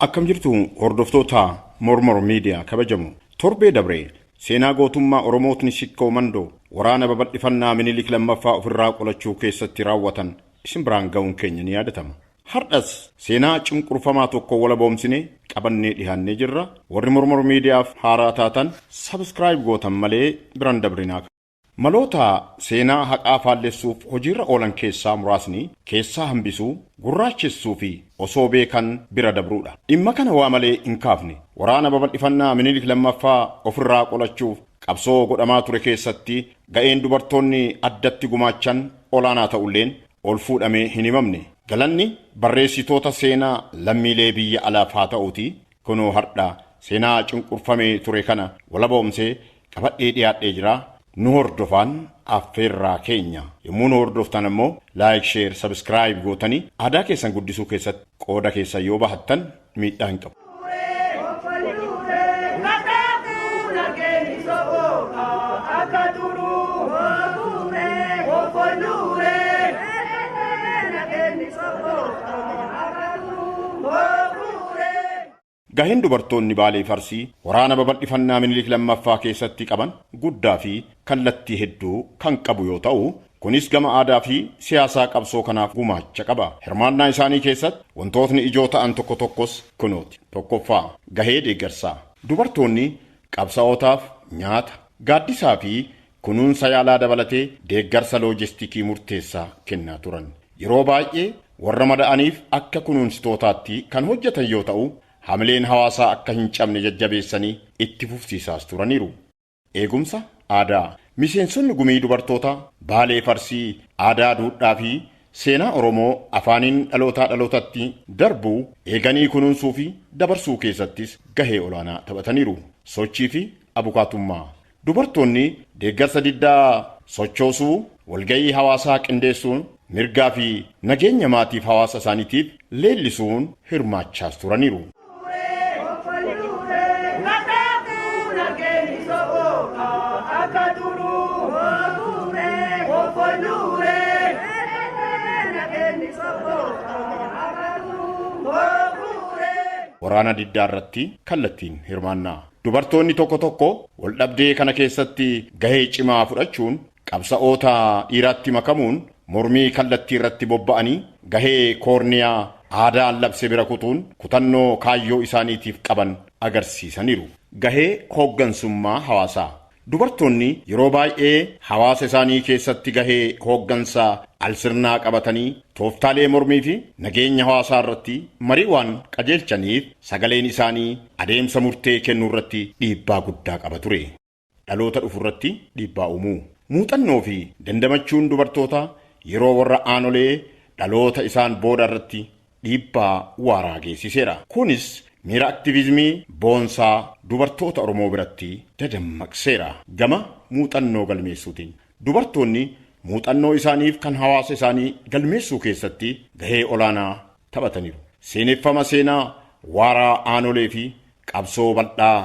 Akkam jirtu hordoftoota Mormor Media kabajamu torbee dabree seenaa gootummaa Oromootni shikkoo mandoo waraana babal'ifannaa Minilik lammaffaa ofirraa qolachuu keessatti raawwatan isin biraan ga'uun keenya ni yaadatama. Hardhas seenaa cunqurfamaa tokko wala boomsine qabannee dhihaannee jirra. Warri Mormor Mediaaf haaraa taatan subscribe gootan malee biraan dabrinaa. Maloota seenaa haqaa faallessuuf hojiirra oolan keessaa muraasni keessaa hambisuu, gurraachessuu fi osoo beekan bira dabruudha. Dhimma kana waa malee hin kaafne waraana babal'ifannaa Minilik lammaffaa ofirraa qolachuuf qabsoo godhamaa ture keessatti ga'een dubartoonni addatti gumaachan olaanaa ta'ulleen ol fuudhamee hin himamne. Galanni barreessitoota seenaa lammiilee biyya alaaf haa ta'uuti. Kunoo hardhaa seenaa cunqurfamee ture kana wala boomsee qabadhee dhiyaadhee jira. Nu hordofaan affeerraa keenya yommuu nu hordoftan ammoo like, share, subscribe gootanii aadaa keessan guddisuu keessatti qooda keessan yoo bahattan miidhaa hin qabu. Gaheen dubartoonni Baalee Farsii waraana babal'ifannaa Minilik lammaffaa keessatti qaban guddaa fi kallattii hedduu kan qabu yoo ta'u, kunis gama aadaa fi siyaasaa qabsoo kanaaf gumaacha qaba. Hirmaannaa isaanii keessatti wantootni ijoo ta'an tokko tokkos kunooti. Tokkoffaa, gahee deeggarsaa. Dubartoonni qabsaa'otaaf nyaata, gaaddisaa fi kunuunsa yaalaa dabalatee deeggarsa loojistikii murteessaa kennaa turan. Yeroo baay'ee warra mada'aniif akka kunuunsitootaatti kan hojjetan yoo ta'u, hamileen hawaasaa akka hin cabne jajjabeessanii itti fufsiisaas turaniiru. Eegumsa aadaa. Miseensonni gumii dubartoota Baalee Farsii aadaa, duudhaa fi seenaa Oromoo afaaniin dhalootaa dhalootatti darbuu eeganii kunuunsuu fi dabarsuu keessattis gahee olaanaa taphataniiru. Sochii fi abukaatummaa. Dubartoonni deeggarsa diddaa sochoosuu, walga'ii hawaasaa qindeessuun, mirgaa fi nageenya maatiif hawaasa isaaniitiif leellisuun hirmaachaas turaniiru. Waraana diddaa irratti kallattiin hirmaannaa. Dubartoonni tokko tokko wal dhabdee kana keessatti gahee cimaa fudhachuun qabsaa'oota dhiiraatti makamuun mormii kallattii irratti bobba'anii gahee koorniyaa aadaan labse bira kutuun kutannoo kaayyoo isaaniitiif qaban agarsiisaniiru. Gahee hooggansummaa hawaasaa. Dubartoonni yeroo baay'ee hawaasa isaanii keessatti gahee hooggansaa alsirnaa qabatanii tooftaalee mormii fi nageenya hawaasaa irratti marii waan qajeelchaniif sagaleen isaanii adeemsa murtee kennuu irratti dhiibbaa guddaa qaba ture. Dhaloota dhufu irratti dhiibbaa uumuu. Muuxannoo fi dandamachuun dubartoota yeroo warra aanolee dhaloota isaan booda irratti dhiibbaa waaraa geessiseera. Kunis miira aktiivizimii boonsaa dubartoota Oromoo biratti dadammaqseera. Gama muuxannoo galmeessuutiin dubartoonni muuxannoo isaaniif kan hawaasa isaanii galmeessuu keessatti gahee olaanaa taphataniiru. Seeneffama seenaa waaraa aanolee fi qabsoo bal'aa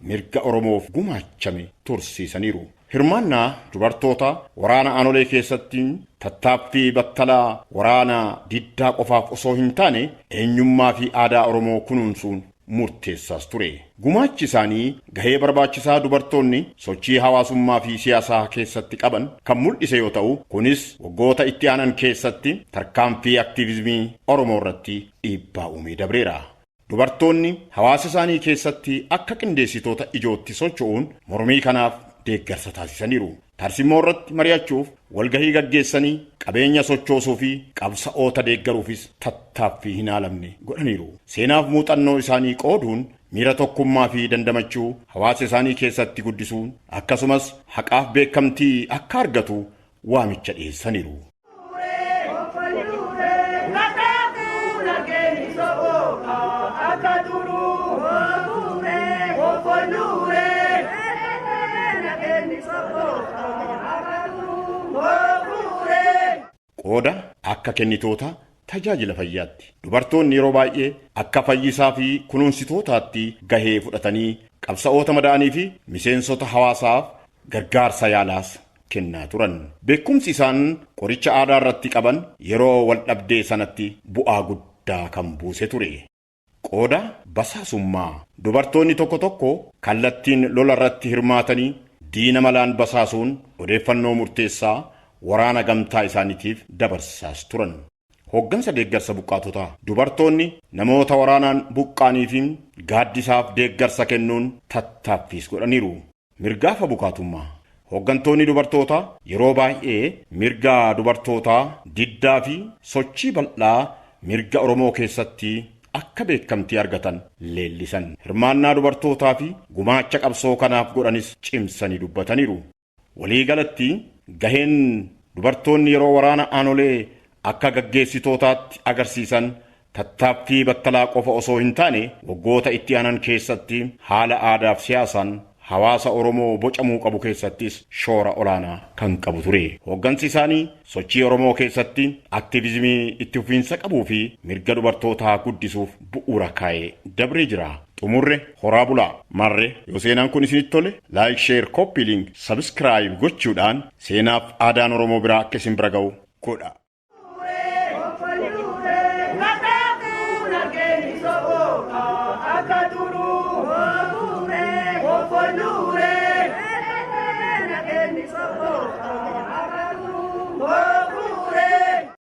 mirga Oromoof gumaachame tursiisaniiru. Hirmaannaa dubartoota waraana aanolee keessatti tattaaffii battalaa waraana diddaa qofaaf osoo hin taane eenyummaa fi aadaa Oromoo kunuunsuun murteessaas ture. Gumaachi isaanii gahee barbaachisaa dubartoonni sochii hawaasummaa fi siyaasaa keessatti qaban kan mul'ise yoo ta'u, kunis waggoota itti aanan keessatti tarkaanfii aktiivizimii Oromoo irratti dhiibbaa uumee dabreera. Dubartoonni hawaasa isaanii keessatti akka qindeessitoota ijootti socho'uun mormii kanaaf deeggarsa taasisaniiru. Tarsimoo irratti mari'achuuf walgahii gaggeessanii qabeenya sochoosuu fi qabsaa'oota deeggaruufis tattaaffii hin haalamne godhaniiru. Seenaaf muuxannoo isaanii qooduun miira tokkummaa fi dandamachuu hawaasa isaanii keessatti guddisuun akkasumas haqaaf beekamtii akka argatu waamicha dhiyeessaniiru. Qooda akka kennitoota tajaajila fayyaatti. Dubartoonni yeroo baay'ee akka fayyisaa fi kunuunsitootaatti gahee fudhatanii qabsaa'oota madaa'anii fi miseensota hawaasaaf gargaarsa yaalaas kennaa turan. Beekumsi isaan qoricha aadaa irratti qaban yeroo wal dhabdee sanatti bu'aa guddaa kan buuse ture. Qooda basaasummaa dubartoonni tokko tokko kallattiin lola irratti hirmaatanii diina malaan basaasuun odeeffannoo murteessaa waraana gamtaa isaaniitiif dabarsaas turan. Hoggansa deeggarsa buqqaatotaa dubartoonni namoota waraanaan buqqaaniif gaaddisaaf deeggarsa kennuun tattaaffiis godhaniiru. Mirgaafa bukaatummaa hoggantoonni dubartootaa yeroo baay'ee mirga dubartootaa diddaa fi sochii bal'aa mirga Oromoo keessatti akka beekamtii argatan leellisan. Hirmaannaa dubartootaa fi gumaacha qabsoo kanaaf godhanis cimsanii dubbataniiru. Waliigalatti gaheen dubartoonni yeroo waraana aanolee akka gaggeessitootaatti agarsiisan tattaaffii battalaa qofa osoo hin taane waggoota itti aanan keessatti haala aadaaf siyaasaan hawaasa Oromoo bocamuu qabu keessattis shoora olaanaa kan qabu ture. Hoggansi isaanii sochii Oromoo keessatti aktiivizimii itti fufiinsa qabuu fi mirga dubartootaa guddisuuf bu'uura kaa'ee dabree jira. Xumurre horaa bulaa marre yoo seenaan kun isinitti tole laayik sheer koppii link sabskraayib gochuudhaan seenaaf aadaan Oromoo biraa akka isin bira ga'u godha.